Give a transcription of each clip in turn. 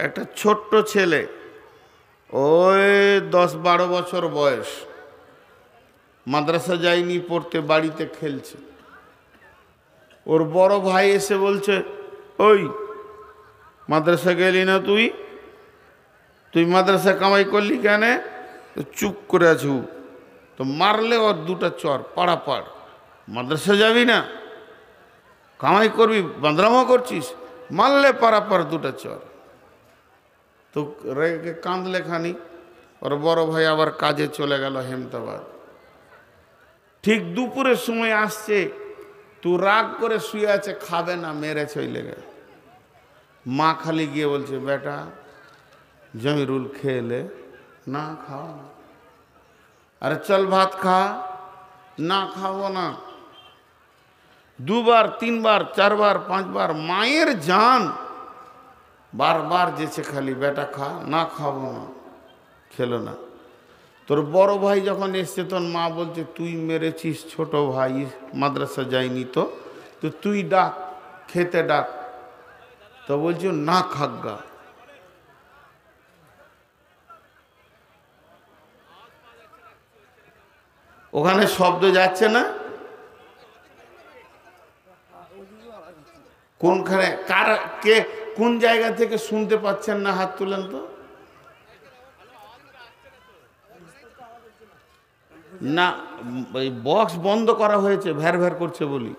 একটা ছোট্ট ছেলে, ওই 10-12 বছর বয়স, মাদ্রাসা যায়নি পড়তে, বাড়িতে খেলছে। ওর বড় ভাই এসে বলছে, ওই মাদ্রাসা গেলি না তুই? তুই মাদ্রাসা কামাই করলি কেন? চুপ করে আছু, তো মারলে ওর দুটা চর পাড়াপাড়। মাদ্রাসা যাবি না, কামাই করবি, বাঁদরামো করছিস, মারলে পাড়াপাড় দুটা চর। তো রেগে কাঁদলে খানি। ওর বড় ভাই আবার কাজে চলে গেল হেমতাবাদ। ঠিক দুপুরের সময় আসছে, তু রাগ করে শুয়ে আছে, খাবে না, মেরে চলে গেল। মা খালি গিয়ে বলছে, বেটা জমিরুল খেলে না, খাও না। আরে চল ভাত খা। না, খাবো না। 2বার 3বার 4বার 5বার মায়ের জান বারবার যেছে, খালি বেটা খা, না খাবো না, খেলো না। তোর বড় ভাই যখন এসছে, তখন মা বলছে, তুই মেরেছিস ছোট ভাই, মাদ্রাসা যায়নি তো তুই ডাক, খেতে ডাক। তো বলছো না খাগা। ওখানে শব্দ যাচ্ছে না? কোনখানে কার কে কোন জায়গা থেকে শুনতে পাচ্ছেন না? হাত তুলেন তো। না, এই বক্স বন্ধ করা হয়েছে, ভ্যার ভ্যার করছে বলি।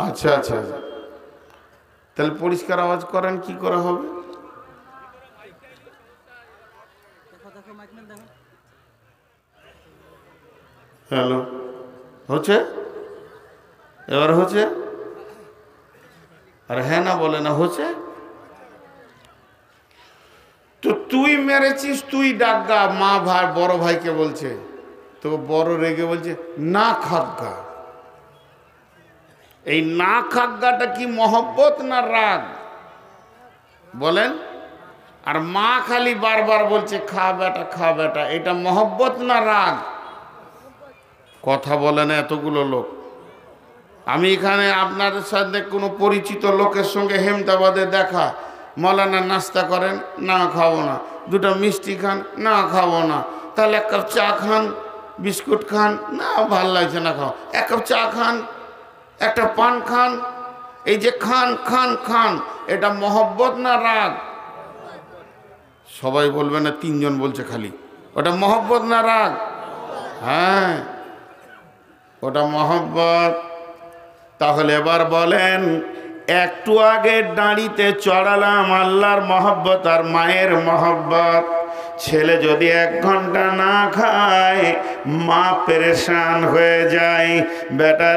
আচ্ছা আচ্ছা, তাহলে পরিষ্কার আওয়াজ করেন, কি করা হবে? হ্যালো, হচ্ছে? এবার হচ্ছে? আর হ্যাঁ না বলে না, হচ্ছে? তো তুই মেরেছিস, তুই ডাকগা। মা ভাই বড় ভাইকে বলছে, তো বড় রেগে বলছে না খাগা। এই না খাগগাটা কি মহব্বত না রাগ বলেন? আর মা খালি বারবার বলছে খা বেটা, খা বেটা, এটা মহব্বত না রাগ? কথা বলে না এতগুলো লোক। আমি এখানে আপনাদের সাথে কোনো পরিচিত লোকের সঙ্গে হেমতাবাদে দেখা, মৌলানা নাস্তা করেন, না খাবো না। দুটো মিষ্টি খান, না খাবো না। তাহলে 1 কাপ চা খান, বিস্কুট খান, না ভাল লাগছে না, খাও। 1 কাপ চা খান, একটা পান খান, এই যে খান খান খান, এটা মহব্বত না রাগ? সবাই বলবে না, 3 জন বলছে খালি। ওটা মহব্বত না রাগ? হ্যাঁ, ওটা মহব্বত। তাহলে এবার বলেন, একটু আগে দাঁড়িতে চড়ালাম আল্লাহর মহব্বত আর মায়ের মহব্বত। ছেলে যদি 1 ঘন্টা না খায়, মা পেরেশান হয়ে যায়। বেটা